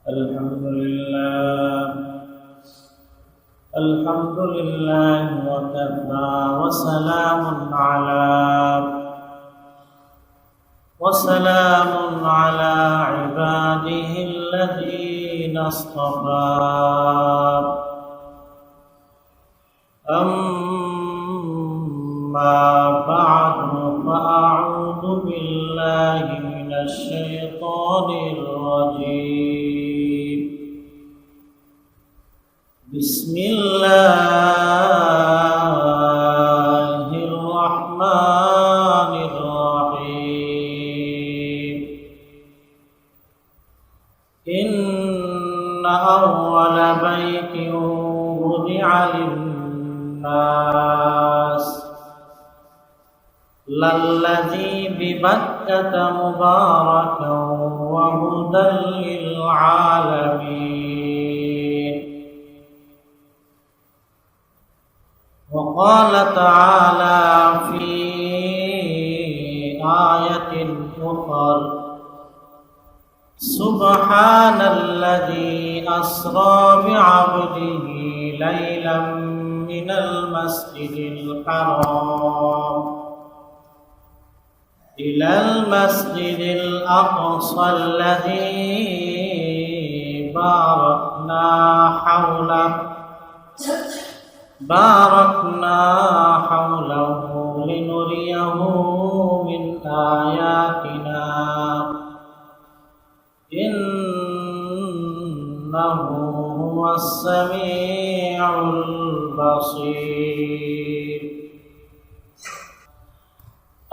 الحمد لله الحمد لله وكفى وسلام على عباده الذين اصطفى أما بعد فأعوذ بالله من الشيطان الرجيم بسم الله الرحمن الرحيم إن أول بيت وضع للناس للذي ببكة مباركا وهدى للعالمين وقال تعالى في آية أخرى سبحان الذي أسرى بعبده ليلا من المسجد الحرام إلى المسجد الأقصى الذي باركنا حوله لنريه من آياتنا إنه هو السميع البصير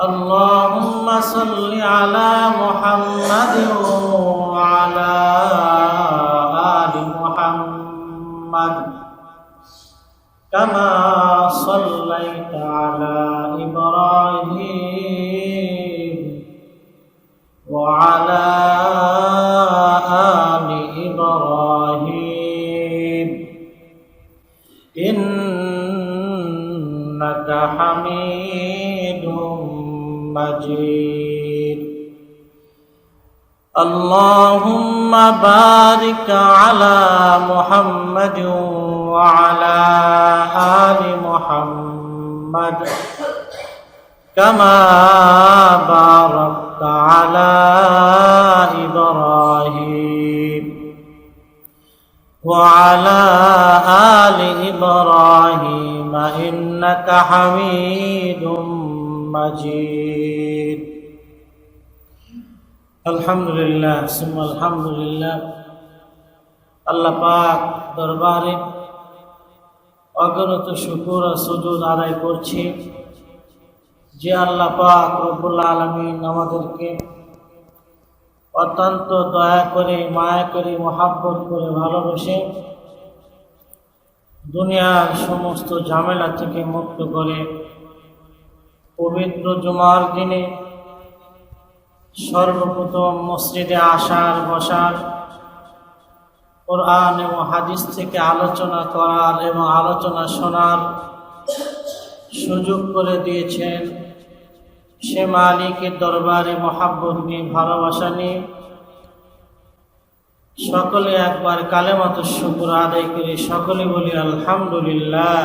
اللهم صل على محمد وعلى آل محمد كما صليت على إبراهيم وعلى آل إبراهيم إنك حميد مجيد اللهم بارك على محمد وعلى آل محمد كما باركت على إبراهيم وعلى آل إبراهيم إنك حميد مجيد আলহামদুলিল্লাহ সুম্মা আলহামদুলিল্লাহ আল্লাহ পাক দরবারে অগণিত শুকর ও সুজুদ আদায় করছি যে আল্লাহ পাক রব্বুল আলামিন আমাদেরকে অত্যন্ত দয়া করে মায়া করে মহব্বত করে ভালোবেসে দুনিয়ার সমস্ত ঝামেলা থেকে মুক্ত করে পবিত্র জুমার দিনে সর্বপ্রথম মসজিদে আসার বসার কোরআন এবং হাদিস থেকে আলোচনা করার এবং আলোচনা শোনার সুযোগ করে দিয়েছেন সে মালিকের দরবারে মহব্বত নিয়ে ভালোবাসা নিয়ে সকলে একবার কালেমাতুশ শুকর আদায় করে সকলে বলি আলহামদুলিল্লাহ।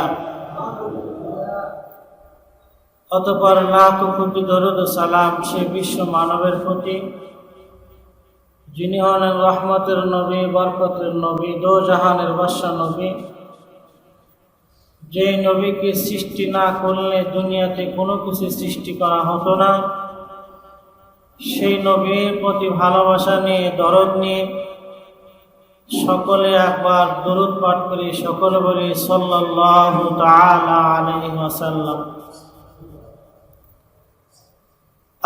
অতঃপর লাখ কোটি দরুদ ও সালাম সে বিশ্ব মানবের প্রতি যিনি হলেন রহমতের নবী, বরকতের নবী, দো জাহানের বাদশা নবী, যে নবীকে সৃষ্টি না করলে দুনিয়াতে কোনো কিছু সৃষ্টি করা হতো না। সেই নবীর প্রতি ভালোবাসা নিয়ে দরদ নিয়ে সকলে একবার দরুদ পাঠ করি, সকলে বলি সাল্লাল্লাহু তাআলা আলাইহি ওয়াসাল্লাম।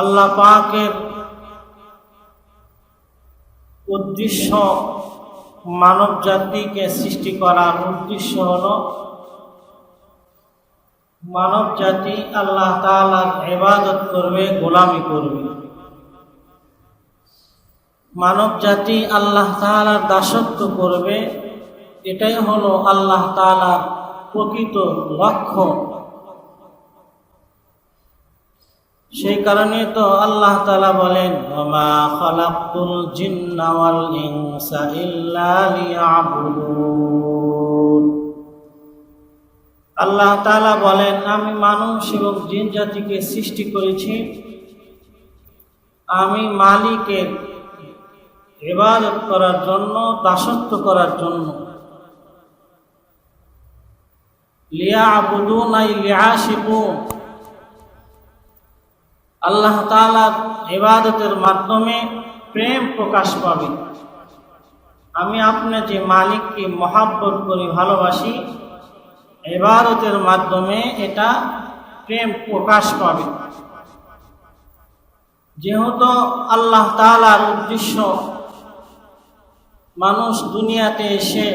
আল্লাহ পাকের উদ্দেশ্য মানব জাতিকে সৃষ্টি করার উদ্দেশ্য হলো মানব জাতি আল্লাহ তাআলার ইবাদত করবে, গোলামি করবে। মানব জাতি আল্লাহ তাআলার দাসত্ব করবে, এটাই হলো আল্লাহ তাআলার প্রকৃত লক্ষ্য। সেই কারণে তো আল্লাহ তাআলা বলেন, ওয়া খালাকতুল জিন্না ওয়াল ইনসা ইল্লা লিয়াবুদুন। আল্লাহ তাআলা বলেন, আমি মানুষ এবং জিন জাতিকে সৃষ্টি করেছি আমি মালিকের ইবাদত করার জন্য, দাসত্ব করার জন্য। লিয়াবুদুন আই লিয়াশিকুন। আল্লাহ তাআলার ইবাদতের মাধ্যমে প্রেম প্রকাশ পাবে। আমি আপনি যে মালিককে মহব্বত করি, ভালোবাসি, ইবাদতের মাধ্যমে এটা প্রেম প্রকাশ পাবে। যেহেতু আল্লাহ তাআলার উদ্দেশ্য মানুষ দুনিয়াতে এসে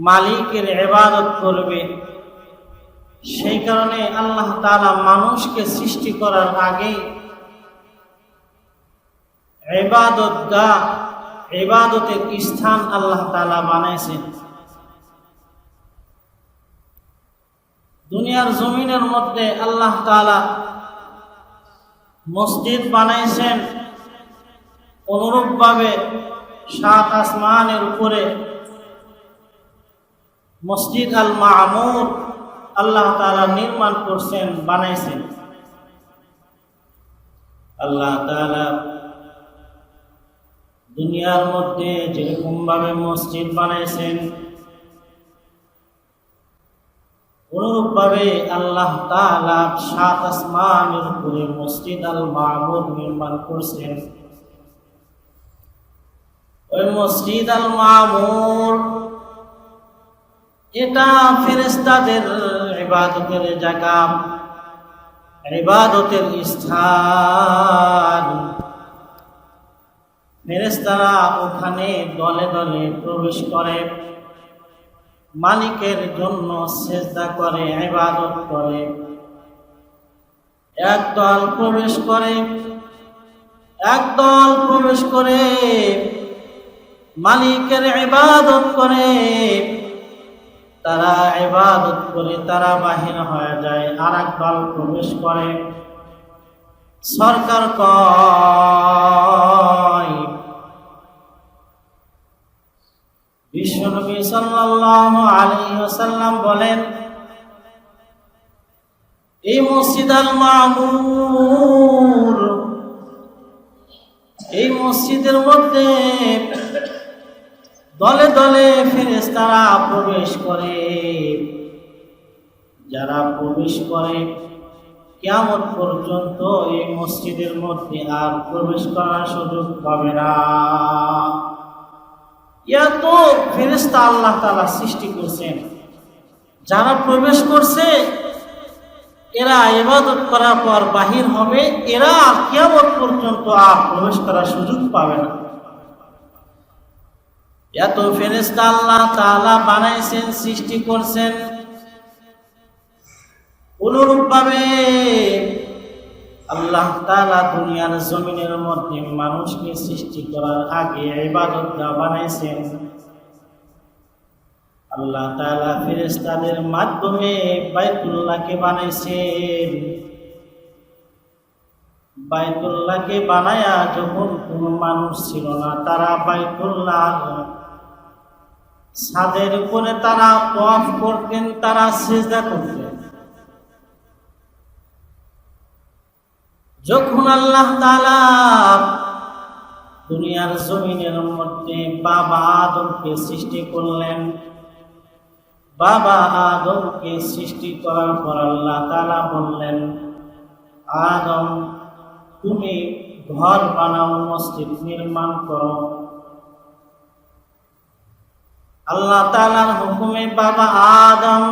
মালিকের ইবাদত করবে, সেই কারণে আল্লাহ তাআলা মানুষকে সৃষ্টি করার আগে ইবাদতের স্থান আল্লাহ তাআলা বানাইছেন। দুনিয়ার জমিনের মধ্যে আল্লাহ তাআলা মসজিদ বানাইছেন, অনুরূপভাবে সাত আসমানের উপরে মসজিদ আল মামুর আল্লাহ তাআলা নির্মাণ করছেন, বানাইছেন। আল্লাহ তাআলা দুনিয়ার মধ্যে যেরকম ভাবে মসজিদ বানাইছেন, অনুরূপ ভাবে আল্লাহ তাআলা সাত আসমানের উপরে মসজিদ আল মামুর নির্মাণ করছেন। ওই মসজিদ আল মামুর এটা ফেরেশতাদের ইবাদতের জায়গা, ইবাদতের স্থান। ফেরেশতারা ওখানে দলে দলে প্রবেশ করে, মালিকের জন্য সিজদা করে, ইবাদত করে। একদল প্রবেশ করে মালিকের ইবাদত করে, তারা ইবাদত করে তারা বাহির হয়ে যায়। আর এক দল প্রবেশ করে, সরকার কয়, বিশ্বনবী সাল্লাল্লাহু আলাইহি ওয়াসাল্লাম বলেন, এই মসজিদ আল মামুর, এই মসজিদের মধ্যে দলে দলে ফেরেশতারা প্রবেশ করে। যারা প্রবেশ করে কিয়ামত পর্যন্ত এই মসজিদের মধ্যে আর প্রবেশ করার সুযোগ পাবে না। এত ফেরেশতা আল্লাহ তাআলা সৃষ্টি করেছেন, যারা প্রবেশ করছে এরা ইবাদত করার পর বাহির হবে, এরা আর কিয়ামত পর্যন্ত আর প্রবেশ করার সুযোগ পাবে না। এত ফেরেশতা আল্লাহ তাআলা বানাইছেন, সৃষ্টি করছেন। অনুরূপভাবে আল্লাহ তাআলা দুনিয়ার জমিনের মধ্যে মানুষকে সৃষ্টি করার আগে ইবাদতগাহ বানাইছেন। আল্লাহ তাআলা ফেরেশতাদের মাধ্যমে বাইতুল্লাহকে বানাইছেন। বাইতুল্লাহকে বানায়া যখন কোনো মানুষ ছিল না, তারা বাইতুল্লাহ ছাদের উপরে তারা তাওয়াফ করতেন, তারা সিজদা করতেন। যখন আল্লাহ তাআলা দুনিয়ার জমিনের মধ্যে বাবা আদমকে সৃষ্টি করলেন, বাবা আদমকে সৃষ্টি করার পর আল্লাহ তাআলা বললেন, আদম তুমি ঘর বানাও, মসজিদ নির্মাণ করো। আল্লাহ তাআলার হুকুমে বাবা আদম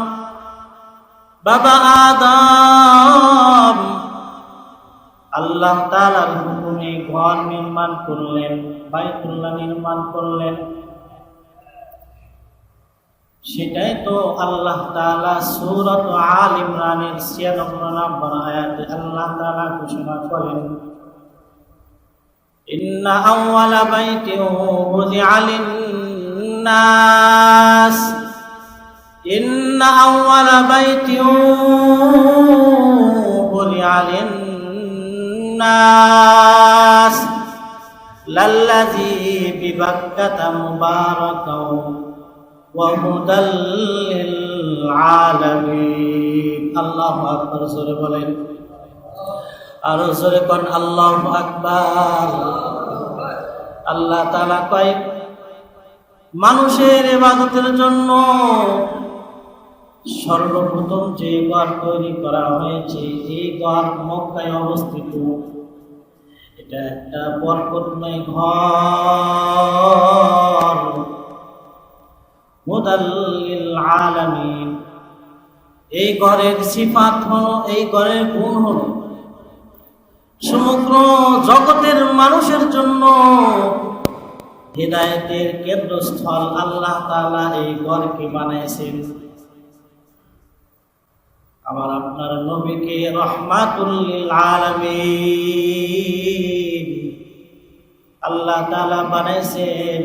আল্লাহ তাআলার হুকুমে ঘর নির্মাণ করলেন, বাইতুল্লাহ নির্মাণ করলেন। সেটাই তো আল্লাহ তাআলা সূরাত আল ইমরানের 96 নম্বর আয়াতে আল্লাহ তাআলা ঘোষণা করেন, ইন্না আউওয়ালা বাইতিন বুযিআ লিন-নাস, ইন্না আউওয়ালা বাইতিন شفيعا للناس للذي ببكة مباركا وهدى للعالمين الله أكبر জোরে বলেন আর জোরে কোন আল্লাহু আকবার আল্লাহ তাআলা কয় মানুষের ইবাদতের জন্য সর্বপ্রথম যে ঘর তৈরি করা হয়েছে এই ঘর মক্কায় অবস্থিত এটা একটা বরকতময় ঘর হুদাল লিল আলামিন এই ঘরের সিফাত হলো এই ঘরের গুণ হলো সমগ্র জগতের মানুষের জন্য হিদায়াতের কেন্দ্রস্থল আল্লাহ তাআলা এই ঘরকে বানাইছেন আমার আপনার নবীকে রাহমাতুল লিল আলামিন আল্লাহ তাআলা বানাইছেন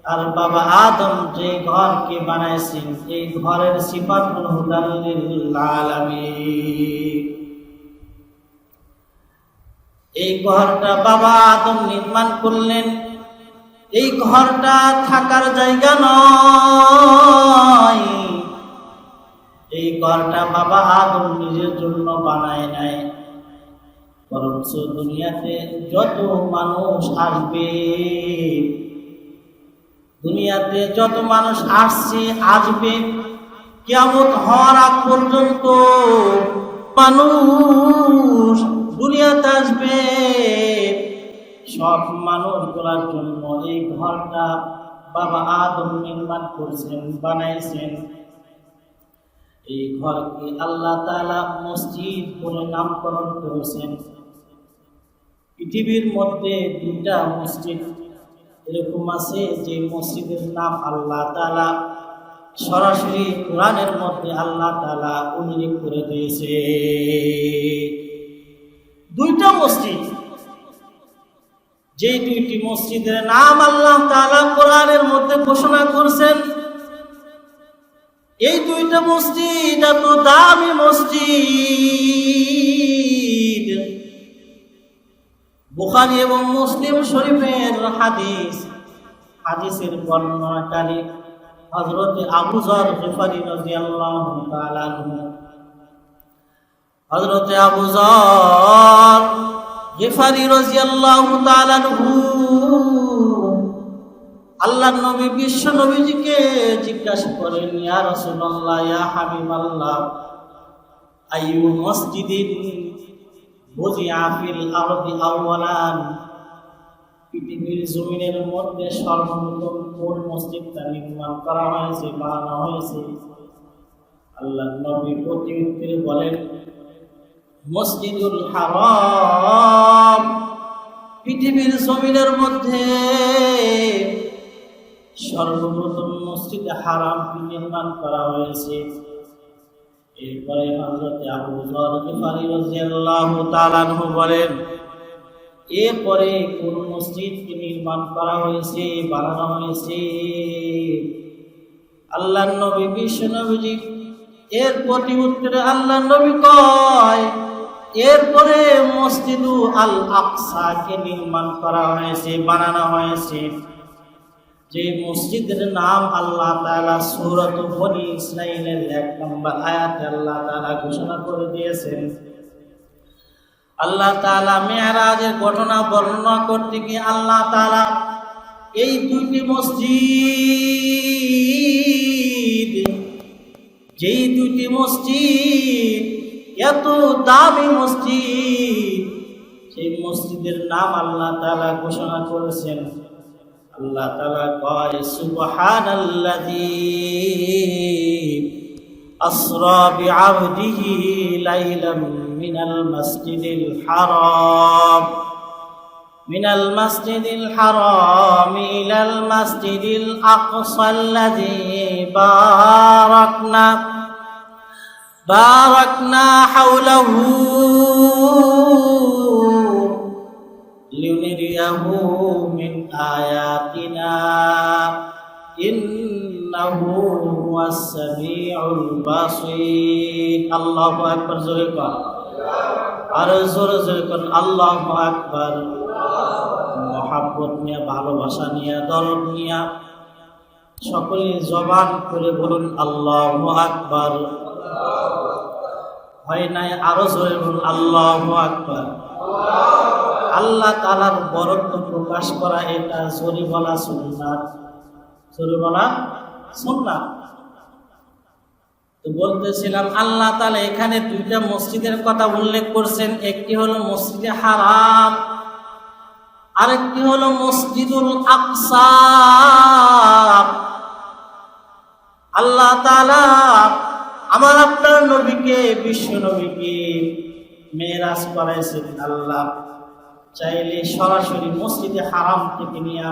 আর বাবা আদম যে ঘরকে বানাইছেন এই ঘরের সিফাত হলো হুদাল লিল আলামিন এই ঘরটা বাবা আদম নির্মাণ করলেন এই ঘরটা থাকার জায়গা নয় এই ঘরটা বাবা আদম নিজের জন্য বানায় নাই বরঞ্চ দুনিয়াতে যত মানুষ আসবে দুনিয়াতে যত মানুষ আসছে আসবে কিয়ামত হওয়ার আগ পর্যন্ত মানুষ দুনিয়াতে আসবে সব মানুষগুলোর জন্য এই ঘরটা বাবা আদম নির্মাণ করছেন বানাইছেন এই ঘরকে আল্লাহ তাআলা মসজিদ বলে নামকরণ করেছেন পৃথিবীর মধ্যে দুইটা মসজিদ এরকম আছে যে মসজিদের নাম আল্লাহ তাআলা সরাসরি কোরআনের মধ্যে আল্লাহ তাআলা উল্লেখ করে দিয়েছে দুইটা মসজিদ যে দুইটি মসজিদের নাম আল্লাহ তাআলা কোরআনের মধ্যে ঘোষণা করেছেন এই দুইটা মসজিদ এত দামি মসজিদ বুখারী এবং মুসলিম শরীফের হাদিসের বর্ণনাকারী হযরত আবু যর গিফারী রাদিয়াল্লাহু তাআলা আনহু হযরত আবু যর গিফারী রাদিয়াল্লাহু তাআলা আনহু আল্লাহর নবী বিশ্ব নবীজিকে জিজ্ঞাসা করেন ইয়া রাসূলুল্লাহ ইয়া হাবিবাল্লাহ আইয়ু মসজিদিন বুজিআ ফিল আরদি আওয়ালান পৃথিবীর জমিনের মধ্যে সর্বপ্রথম কোন মসজিদটা নির্মাণ করা হয়েছে বানানো হয়েছে আল্লাহর নবী প্রত্যুত্তরে বলেন মসজিদুল হারাম পৃথিবীর জমিনের মধ্যে সর্বপ্রথম মসজিদে হারাম নির্মাণ করা হয়েছে এরপরে হযরত আবু যর গিফারী রাদিয়াল্লাহু তাআলা আনহু বলেন এরপরে কোন মসজিদ নির্মাণ করা হয়েছে বানানো হয়েছে আল্লাহর নবী বিশ্ব নবীজি এর প্রতি উত্তরে আল্লাহর নবী কয় এরপরে মসজিদু আল আকসাকে নির্মাণ করা হয়েছে বানানো হয়েছে যে মসজিদের নাম আল্লাহ তাআলা সূরাত বনী ইসরাঈলের 1 নম্বর আয়াতে আল্লাহ তাআলা ঘোষণা করে দিয়েছেন আল্লাহ তাআলা মিরাজের ঘটনা বর্ণনা করতে গিয়ে আল্লাহ তাআলা এই দুইটি মসজিদ যেই দুইটি মসজিদ এত দামি মসজিদ সেই মসজিদের নাম আল্লাহ তাআলা ঘোষণা করেছেন আল্লাহ তাআলা কয় সুবহানাল্লাযী আসরা বিআবদিহি লাইলাম মিনাল মাসজিদিল হারাম ইলাল মাসজিদিল আকসাল্লাযী বারাকনা হাওলাহু লিনুরিয়াহু মিন আয়াতিনা ইন্নাহু হুয়াস সামিউল বাসীর আল্লাহু আকবার জোরে বল আর জোরে জোরে করেন আল্লাহু আকবার। মহব্বত নিয়ে, ভালোবাসা নিয়ে, দরদ নিয়ে সকলে জবান করে বলুন আল্লাহু আকবার। হয় নাই, আরো জোরে বলুন আল্লাহু আকবার। আল্লাহ তাআলার বরত্ব প্রকাশ করা এটা জোরে বলা সুন্নাত, জোরে বলা সুন্নাত। তো বলতেছিলাম আল্লাহ তাআলা এখানে দুইটা মসজিদের কথা উল্লেখ করছেন, একটি হলো মসজিদে হারাম, আরেকটি হলো মসজিদুল আকসা। আল্লাহ তাআলা আমার আপনার নবীকে, বিশ্ব নবীকে মেরাজ করাইছেন। আল্লাহ চাইলে সরাসরি মসজিদে হারাম থেকে নিয়ে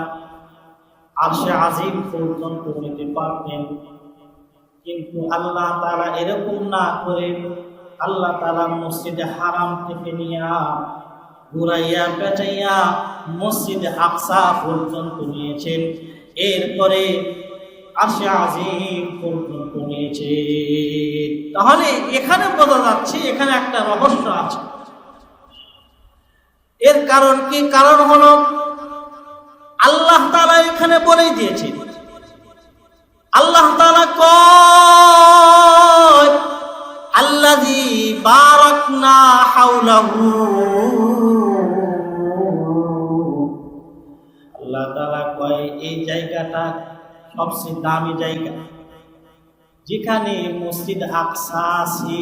আরশে আজিম পর্যন্ত নিতে পারতেন, কিন্তু আল্লাহ তাআলা এরকম না করে আল্লাহ তাআলা মসজিদে হারাম থেকে নিয়ে ঘুরাইয়া পেঁচাইয়া মসজিদে আকসা পর্যন্ত নিয়েছেন, এরপরে আরশে আজিম পর্যন্ত নিয়েছে। তাহলে এখানে বোঝা যাচ্ছে এখানে একটা রহস্য আছে। এর কারণ কি? কারণ হলো আল্লাহ তাআলা এখানে বলেই দিয়েছে। আল্লাহ তাআলা কয় আল্লাযী বারাকনা হাওলাহু, আল্লাহ তাআলা কয় এই জায়গাটা সবচেয়ে দামি জায়গা, যেখানে মসজিদ আকসা আছে,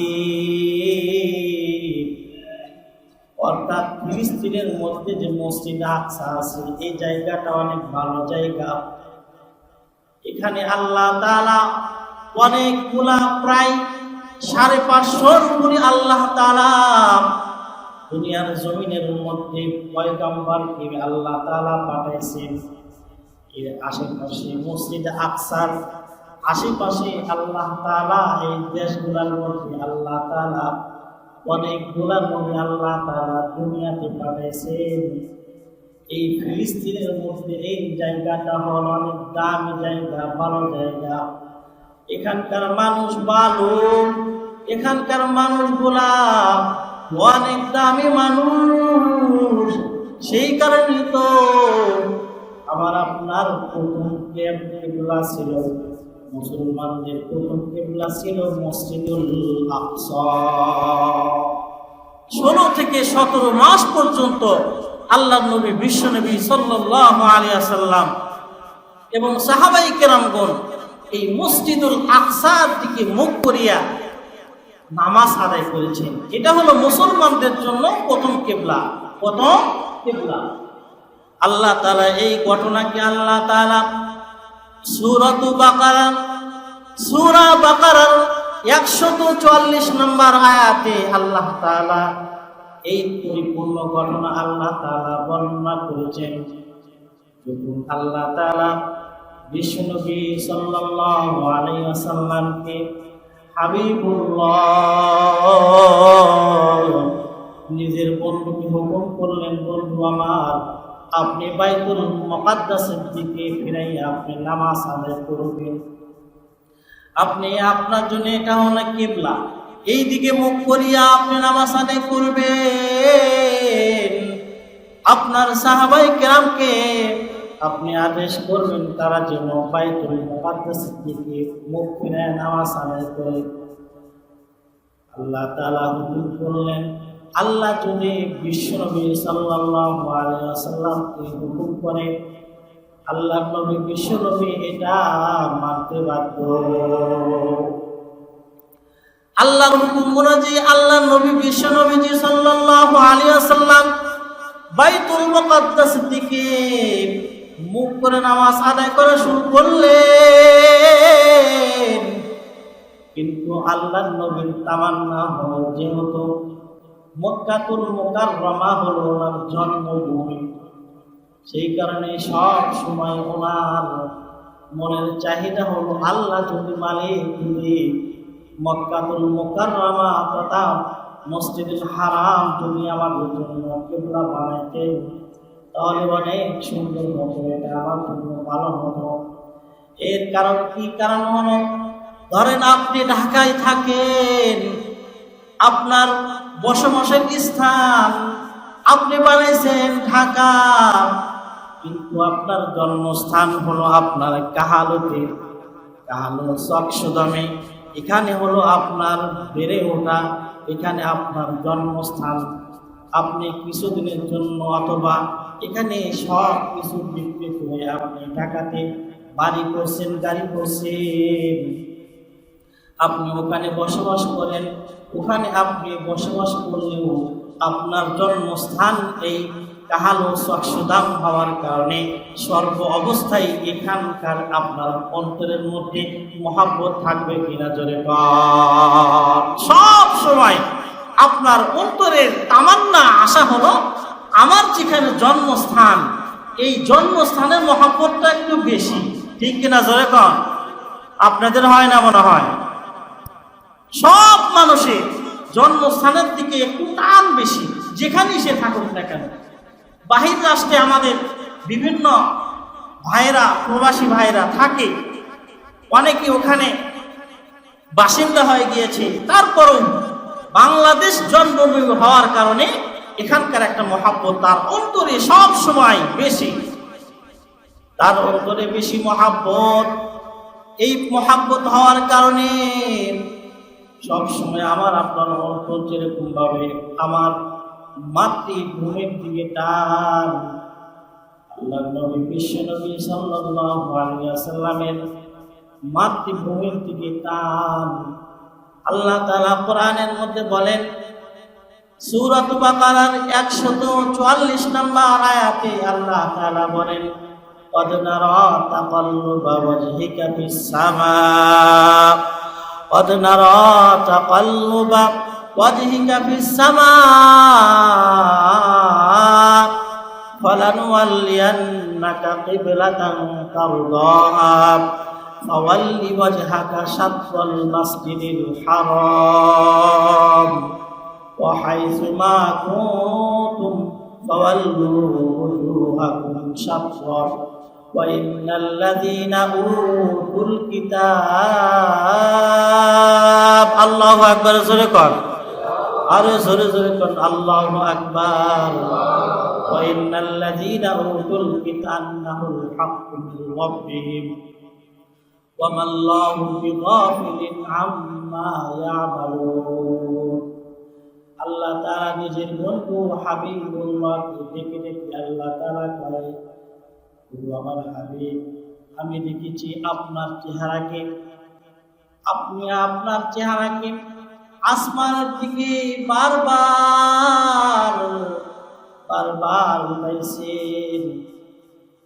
অর্থাৎ ফিলিস্তিনের মধ্যে যে মসজিদ আকসা আছে এই জায়গাটা অনেক ভালো জায়গা। এখানে আল্লাহ তাআলা অনেকগুলা প্রায় 550 উপরে আল্লাহ তাআলা দুনিয়ার জমিনের মধ্যে পয়গম্বরকে আল্লাহ তাআলা পাঠাইছেন। এর আশেপাশে মসজিদ আকসার আশেপাশে আল্লাহ তাআলা এই দেশগুলোর মধ্যে আল্লাহ তাআলা অনেকগুলা নবী আল্লাহ তাআলা দুনিয়াতে পাঠাইছেন। এই ফিলিস্তিনের মধ্যে এই জায়গাটা হল অনেক দামি জায়গা, ভালো জায়গা। এখানকার মানুষ ভালো, এখানকার মানুষগুলা অনেক দামি মানুষ। সেই কারণে তো আমার আপনার প্রথম কিবলা ছিল, মুসলমানদের প্রথম কিবলা ছিল মসজিদুল আকসা। 16 থেকে 17 মাস পর্যন্ত আল্লাহর নবী, বিশ্ব নবী সাল্লাল্লাহু আলাইহি ওয়াসাল্লাম এবং সাহাবায়ে কেরামগণ এই মসজিদুল আকসার দিকে মুখ করিয়া নামাজ আদায় করেছেন। এটা হলো মুসলমানদের জন্য প্রথম কিবলা, প্রথম কিবলা। আল্লাহ তাআলা এই ঘটনাকে আল্লাহ তাআলা সূরা বাকারার 144 নম্বর আয়াতে আল্লাহ তাআলা এই পরিপূর্ণ ঘটনা আল্লাহ তাআলা বর্ণনা করেছেন। যখন আল্লাহ তাআলা বিশ্বনবী সাল্লাল্লাহু আলাইহি ওয়াসাল্লামকে হাবিবুল্লাহ নিজের বন্ধুকে হুকুম করলেন, বন্ধু আমার, আপনি বাইতুল মুকাদ্দাসের দিকে ফিরাইয়া আপনি নামাজ আদায় করবেন। আপনি আপনার জন্য এটা হলো কিবলা, এই দিকে মুখ করিয়া আপনি নামাজ আদায় করবেন। আপনার সাহাবায়ে কেরামকে আপনি আদেশ করবেন তারা যেন বাইতুল মুকাদ্দাসের দিকে মুখ ফিরাইয়া নামাজ আদায় করে। আল্লাহ তাআলা হুকুম করলেন। আল্লাহ যদি বিশ্বনবী সাল্লাল্লাহু আলাইহি ওয়াসাল্লামকে হুকুম করে, আল্লাহ নবী বিশ্বনবী এটা মানতে বাধ্য। আল্লাহর হুকুম অনুযায়ী আল্লাহ নবী বিশ্বনবী সাল্লাল্লাহু আলাইহি ওয়াসাল্লাম বাইতুল মুকাদ্দাসের দিকে মুখ করে নামাজ আদায় করা শুরু করলেন। কিন্তু আল্লাহর নবীর তামান্না হলো, যেহেতু মক্কাতুল মুকাররমা হলো ওনার জন্মভূমি, সেই কারণে সব সময় ওনার মনের চাহিদা হলো আল্লাহ যদি মালিক যদি মক্কাতুল মুকাররমা তথা মসজিদুল হারাম যদি আমাদের জন্য কিবলা বানাইতেন তাহলে অনেক সুন্দর হতো, এটা আমার জন্য ভালো হতো। এর কারণ কি? কারণ হলো ধরেন আপনি ঢাকায় থাকেন, আপনার বসবাসের স্থান আপনি বানাইছেন ঢাকা, কিন্তু আপনার জন্মস্থান হলো আপনার কাহালুতে, কাহালু চকসুদামে। এখানে হলো আপনার বেড়ে ওঠা, এখানে আপনার জন্মস্থান। আপনি কিছুদিনের জন্য অথবা এখানে সব কিছু বিক্রি করে আপনি ঢাকাতে বাড়ি করছেন, গাড়ি করছেন, আপনি ওখানে বসবাস করেন। ওখানে আপনি বসবাস করলেও আপনার জন্মস্থান এই কাহালু চকসুদাম হওয়ার কারণে সর্ব অবস্থায় এখানকার আপনার অন্তরের মধ্যে মহাব্বত থাকবে কিনা জোরে বল। সব সময় আপনার অন্তরের তামান্না আশা হলো আমার যেখানে জন্মস্থান, এই জন্মস্থানের মহাব্বতটা একটু বেশি, ঠিক কিনা জোরে বল। আপনাদের হয় না মনে হয়? সব মানুষের জন্মস্থানের দিকে একটু টান বেশি, যেখানেই সে থাকুক না কেন। বাহির রাষ্ট্রে আমাদের বিভিন্ন ভাইরা, প্রবাসী ভাইরা থাকে, অনেকে ওখানে বাসিন্দা হয়ে গিয়েছে, তারপরও বাংলাদেশ জন্মভূমি হওয়ার কারণে এখানকার একটা মহাব্বত তার অন্তরে সব সময় বেশি, তার অন্তরে বেশি মহাব্বত। এই মহাব্বত হওয়ার কারণে সব সময় আমার আপনার অন্তর যেরকম ভাবে আমার মাতৃভূমির দিকে টান। আল্লাহর নবী বিশ্ব নবী সাল্লাল্লাহু আলাইহি ওয়াসাল্লামের মাতৃভূমির দিকে টান। আল্লাহ তাআলা কোরআনের মধ্যে বলেন, সূরাত বাকারার 144 নম্বর আয়াতে আল্লাহ তাআলা বলেন, قد نرى تقلب وجهك في السماء قد نرى تقلب وجهك في السماء فلنولينك قبلة ترضاها فول وجهك شطر المسجد الحرام وحيث ما كنتم فولوا وجوهكم شطره وإن الذين أوتوا الكتاب الله أكبر زرقا أرى زرقا الله أكبر وإن الذين أوتوا الكتاب أنه الحق من ربهم وما الله بغافل عما يعملون আল্লাহ তাআলা নিজের বন্ধু হাবিবুল্লাহকে ডেকে ডেকে আল্লাহ তাআলা কয়, আমার হাবিব, আমি দেখেছি আপনার চেহারাকে, আপনি আপনার চেহারাকে আসমানের দিকে বারবার বারবার উঠাইছেন।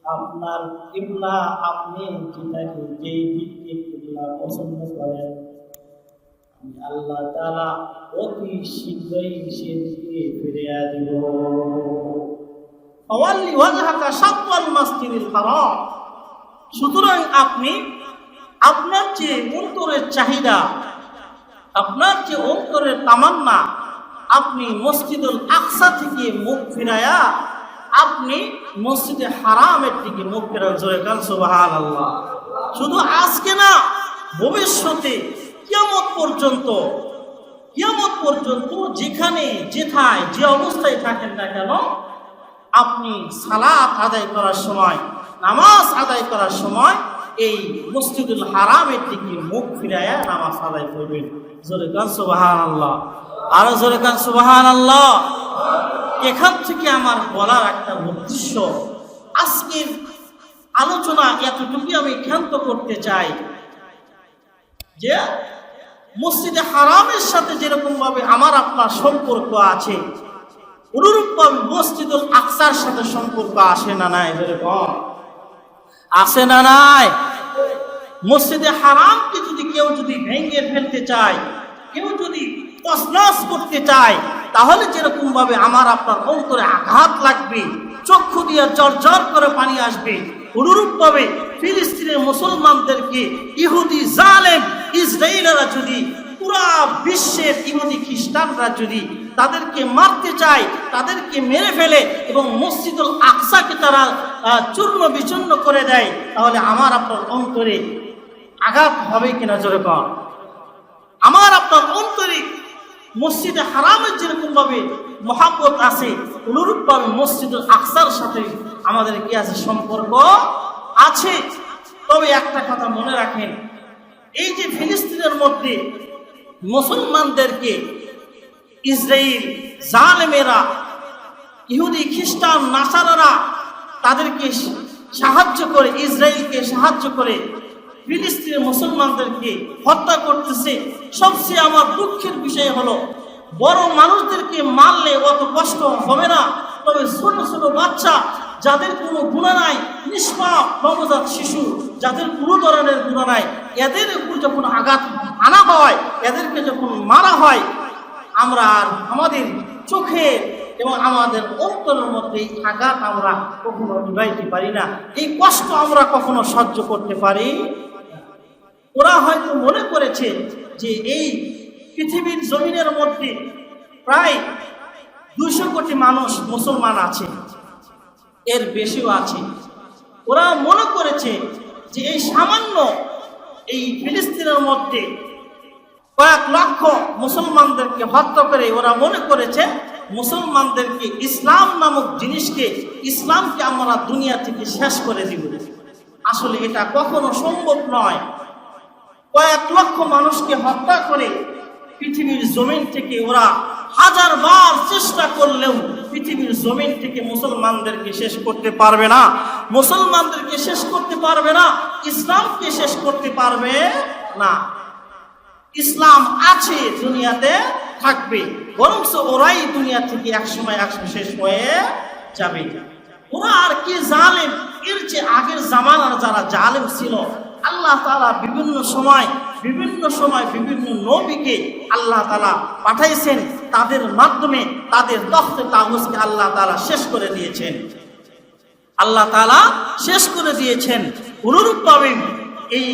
আপনার কিবলা, আপনি যেটাকে যেই দিকে কিবলা পছন্দ করেন, আমি আল্লাহ তাআলা অতি শীঘ্রই সেদিকে ফিরিয়ে দিব। ফাওয়াল্লি ওয়াজহাকা শাতরাল মাসজিদিল হারাম। সুতরাং আপনি আপনার যে অন্তরের চাহিদা, আপনার যে অন্তরের তামান্না, আপনি মসজিদুল আকসা থেকে মুখ ফিরায়া আপনি মসজিদে হারামের দিকে মুখ ফেরান। জোরে কান সুবহানাল্লাহ। শুধু আজকে না, ভবিষ্যতে কিয়ামত পর্যন্ত যেখানে যেথায় যে অবস্থায় থাকেন না কেন, আপনি সালাত আদায় করার সময়, নামাজ আদায় করার সময় এই মসজিদুল হারামের দিকে মুখ ফিরায়া নামাজ আদায় করবেন। জোরে কান সুবহানাল্লাহ। আরো জোরে কান সুবহানাল্লাহ। এখান থেকে আমার বলার একটা উদ্দেশ্য, আজকের আলোচনা এতটুকু আমি ক্ষান্ত করতে চাই যে মসজিদে হারামের সাথে যেরকম ভাবে আমার আপনার সম্পর্ক আছে, অনুরূপভাবে মসজিদুল আকসার সাথে সম্পর্ক আসে না নাই? আসে না নাই? মসজিদে হারামকে যদি কেউ ভেঙে ফেলতে চায়, কেউ যদি তছনছ করতে চায়, তাহলে যেরকম ভাবে আমার আপনার অন্তরে আঘাত লাগবে, চক্ষু দিয়ে জ্বর করে পানি আসবে, অনুরূপ ভাবে ফিলিস্তিনের মুসলমানদেরকে ইহুদি জালেম ইসরায়েলরা যদি, পুরা বিশ্বের ইহুদি খ্রিস্টানরা যদি তাদেরকে মারতে চায়, তাদেরকে মেরে ফেলে এবং মসজিদুল আকসাকে তারা চূর্ণ বিচূর্ণ করে দেয়, তাহলে আমার আপনার অন্তরে আঘাত হবে কিনা? জোরে কর। আমার আপনার অন্তরে মসজিদে হারামের যেরকম ভাবে মহাব্বত আছে, অনুরূপ ভাবে মসজিদুল আকসার সাথে আমাদের কি আছে? সম্পর্ক আছে। তবে একটা কথা মনে রাখেন, এই যে ফিলিস্তিনের মধ্যে মুসলমানদেরকে ইসরায়েল জালেমেরা, ইহুদি খ্রিস্টান নাসারারা তাদেরকে সাহায্য করে, ইসরায়েলকে সাহায্য করে ফিলিস্তিনের মুসলমানদেরকে হত্যা করতেছে। সবচেয়ে আমার দুঃখের বিষয় হলো, বড় মানুষদেরকে মারলে অত কষ্ট হবে না, তবে ছোট ছোট বাচ্চা যাদের কোনো গুনাহ নাই, নিষ্পাপ নবজাত শিশু যাদের কোনো ধরনের গুনাহ নাই, এদের উপর যখন আঘাত আনা হয়, এদেরকে যখন মারা হয়, আমরা আর আমাদের চোখে এবং আমাদের অন্তরের মধ্যে এই আঘাত আমরা কখনো নিভাইতে পারি না, এই কষ্ট আমরা কখনো সহ্য করতে পারি। ওরা হয়তো মনে করেছে যে এই পৃথিবীর জমিনের মধ্যে প্রায় 200 কোটি মানুষ মুসলমান আছে, এর বেশিও আছে। ওরা মনে করেছে যে এই সামান্য এই ফিলিস্তিনের মধ্যে কয়েক লক্ষ মুসলমানদেরকে হত্যা করে ওরা মনে করেছে মুসলমানদেরকে, ইসলাম নামক জিনিসকে, ইসলামকে আমরা দুনিয়া থেকে শেষ করে দিব। আসলে এটা কখনো সম্ভব নয়। কয়েক লক্ষ মানুষকে হত্যা করে পৃথিবীর জমিন থেকে ওরা হাজারবার চেষ্টা করলেও পৃথিবীর জমিন থেকে মুসলমানদেরকে শেষ করতে পারবে না, মুসলমানদেরকে শেষ করতে পারবে না, ইসলামকে শেষ করতে পারবে না। ইসলাম আছে, দুনিয়াতে থাকবে, বরং ওরাই দুনিয়া থেকে একসময় শেষ হয়ে যাবে। ওরা আর কি জালেম, এর যে আগের জামানার যারা জালেম ছিল, আল্লাহ তাআলা বিভিন্ন সময় বিভিন্ন নবীকে আল্লাহ তাআলা পাঠাইছেন, তাদের মাধ্যমে তাদের তখতে তাগুতকে আল্লাহ তাআলা শেষ করে দিয়েছেন, আল্লাহ তাআলা শেষ করে দিয়েছেন। অনুরূপভাবে এই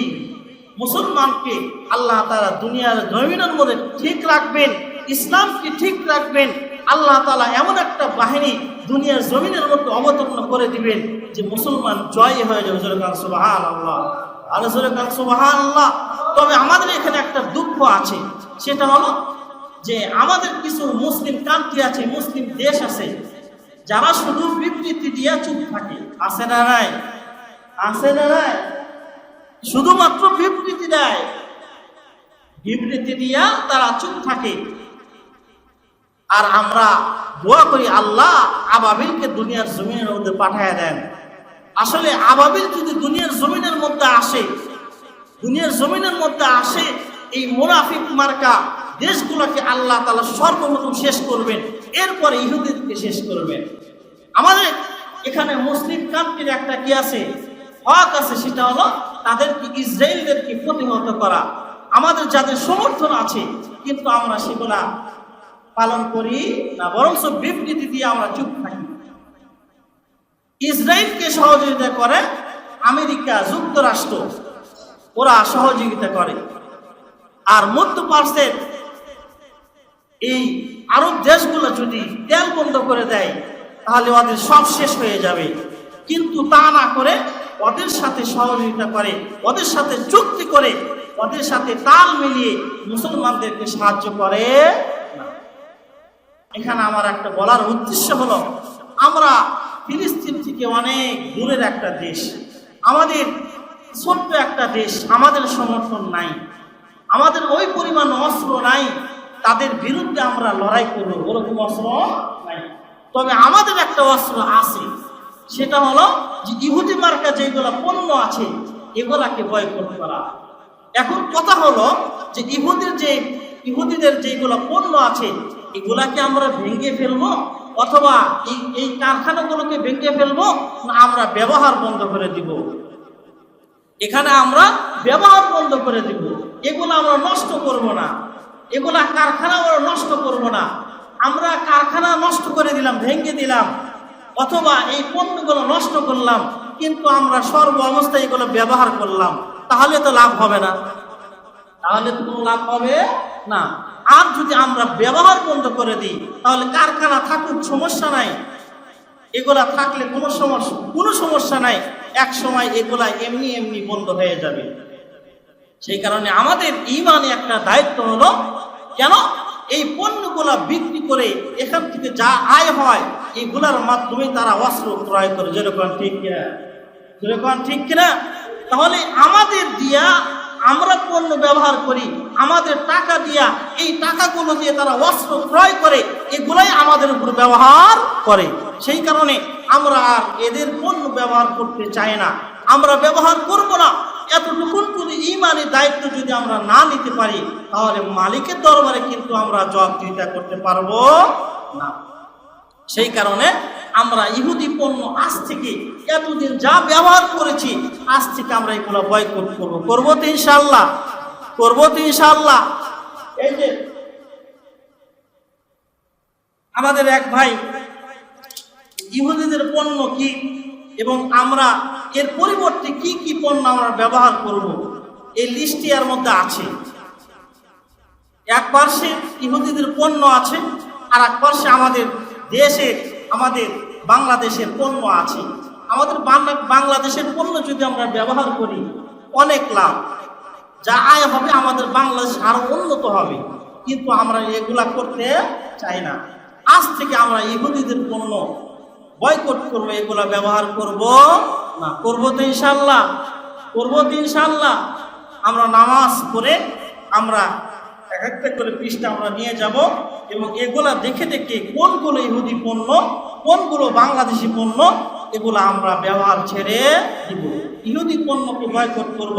মুসলমানকে আল্লাহ তাআলা দুনিয়ার জমিনের মধ্যে ঠিক রাখবেন, ইসলামকে ঠিক রাখবেন। আল্লাহ তাআলা এমন একটা বাহিনী দুনিয়ার জমিনের মধ্যে অবতীর্ণ করে দিবেন যে মুসলমান জয় হয়ে যাবে। সুবহানাল্লাহ, আল্লাহ সুবহানাল্লাহ। তবে আমাদের এখানে একটা দুঃখ আছে, সেটা হলো যে আমাদের কিছু মুসলিম কান্ট্রি আছে, মুসলিম দেশ আছে, যারা শুধু বিবৃতি দিয়ে চুপ থাকে। আছে না নাই? আছে না নাই? শুধুমাত্র বিবৃতি দেয়, বিবৃতি দিয়া তারা চুপ থাকে। আর আমরা দোয়া করি আল্লাহ আবাবিলকে দুনিয়ার জমিনের মধ্যে পাঠায় দেন। আসলে আবাবিল যদি দুনিয়ার জমিনের মধ্যে আসে, এই মুনাফিক মার্কা দেশগুলোকে আল্লাহ তাআলা সর্বপ্রথম শেষ করবেন, এরপরে ইহুদিদেরকে শেষ করবেন। আমাদের এখানে মুসলিম কান্ট্রির একটা কি আছে, হক আছে, সেটা হলো তাদেরকে, ইসরায়েলদেরকে প্রতিহত করা। আমাদের যাদের সমর্থন আছে, কিন্তু আমরা সেগুলা পালন করি না, বরং বিবৃতি দিয়ে আমরা চুপ থাকি। ইসরায়েলকে সহযোগিতা করে আমেরিকা যুক্তরাষ্ট্র, ওরা সহযোগিতা করে। আর মধ্যপ্রাচ্যের এই আরব দেশগুলো যদি তেল বন্ধ করে দেয়, তাহলে ওদের সব শেষ হয়ে যাবে। কিন্তু তা না করে ওদের সাথে সহযোগিতা করে, ওদের সাথে চুক্তি করে, ওদের সাথে তাল মিলিয়ে মুসলমানদেরকে সাহায্য করে। এখানে আমার একটা বলার উদ্দেশ্য হলো, আমরা ফিলিস্তিন থেকে অনেক দূরের একটা দেশ, আমাদের ছোট্ট একটা দেশ, আমাদের সমর্থন নাই, আমাদের ওই পরিমাণ অস্ত্র নাই তাদের বিরুদ্ধে আমরা লড়াই করব, ওরকম অস্ত্র নাই। তবে আমাদের একটা অস্ত্র আছে, সেটা হলো যে ইহুদি মার্কা যেগুলো পণ্য আছে এগুলাকে বয়কট করা। এখন কথা হলো যে ইহুদিদের যেগুলো পণ্য আছে এগুলাকে আমরা ভেঙে ফেলবো, অথবা এই কারখানাগুলোকে ভেঙে ফেলবো, না আমরা ব্যবহার বন্ধ করে দিব? এখানে আমরা ব্যবহার বন্ধ করে দিব, এগুলো আমরা নষ্ট করব না, এগুলা কারখানা আমরা নষ্ট করব না। আমরা কারখানা নষ্ট করে দিলাম, ভেঙে দিলাম, অথবা এই পণ্যগুলো নষ্ট করলাম, কিন্তু আমরা সর্ব অবস্থায় এগুলো ব্যবহার করলাম, তাহলে তো লাভ হবে না, তাহলে তো কোনো লাভ হবে না। আর যদি আমরা ব্যবহার বন্ধ করে দিই, তাহলে কারখানা থাকুক, সমস্যা নাই, এগুলা থাকলে কোনো সমস্যা নাই, এক সময় এগুলা এমনি বন্ধ হয়ে যাবে। সেই কারণে আমাদের ঈমানে একটা দায়িত্ব হলো, কেন এই পণ্যগুলা বিক্রি করে এখান থেকে যা আয় হয় এইগুলার মাধ্যমে তারা অস্ত্র ক্রয় করে। যেরকম ঠিক কিনা? যেরকম ঠিক কিনা? তাহলে আমাদের দিয়া আমরা পণ্য ব্যবহার করি, আমাদের টাকা দিয়া, এই টাকাগুলো দিয়ে তারা অস্ত্র ক্রয় করে, এগুলাই আমাদের উপর ব্যবহার করে। সেই কারণে আমরা আর এদের পণ্য ব্যবহার করতে চাই না, আমরা ব্যবহার করব না। এতটুকুন যদি ঈমানি দায়িত্ব যদি আমরা না নিতে পারি, তাহলে মালিকের দরবারে কিন্তু আমরা জবাবদিহিতা করতে পারবো না। সেই কারণে আমরা ইহুদি পণ্য আজ থেকে এতদিন যা ব্যবহার করেছি, আজ থেকে আমরা এগুলো বয়কট করবো। করবো তো ইনশাআল্লাহ? করবো তো ইনশাআল্লাহ? এই যে আমাদের এক ভাই ইহুদিদের পণ্য কি এবং আমরা এর পরিবর্তে কি কি পণ্য আমরা ব্যবহার করব, এই লিস্টটি এর মধ্যে আছে। এক পার্শ্বে ইহুদিদের পণ্য আছে, আর এক পার্শ্বে আমাদের দেশে, আমাদের বাংলাদেশের পণ্য আছে। আমাদের বাংলাদেশের পণ্য যদি আমরা ব্যবহার করি, অনেক লাভ, যা আয় হবে আমাদের বাংলাদেশ আরো উন্নত হবে। কিন্তু আমরা এগুলা করতে চাই না। আজ থেকে আমরা ইহুদিদের পণ্য বয়কট করবো, এগুলা ব্যবহার করব না। করবো তো ইনশাআল্লাহ? করবো তো ইনশাআল্লাহ? আমরা নামাজ পড়ে আমরা এক একটা করে পৃষ্ঠা আমরা নিয়ে যাব এবং এগুলা দেখে দেখে কোনগুলো ইহুদি পণ্য, কোনগুলো বাংলাদেশি পণ্য, এগুলো আমরা ব্যবহার ছেড়ে দিব। ইহুদি পণ্যকে বয়কট করব,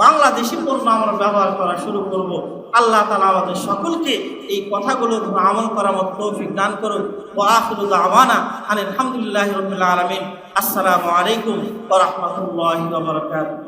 বাংলাদেশি পণ্য আমরা ব্যবহার করা শুরু করব। আল্লাহ তাআলা আমাদের সকলকে এই কথাগুলোর উপর আমল করার মতো তৌফিক দান করুন। ওয়া আখিরু দাওয়ানা আলহামদুলিল্লাহি রাব্বিল আলামিন। আসসালামু আলাইকুম ওয়া রাহমাতুল্লাহি ওয়া বারাকাতুহু।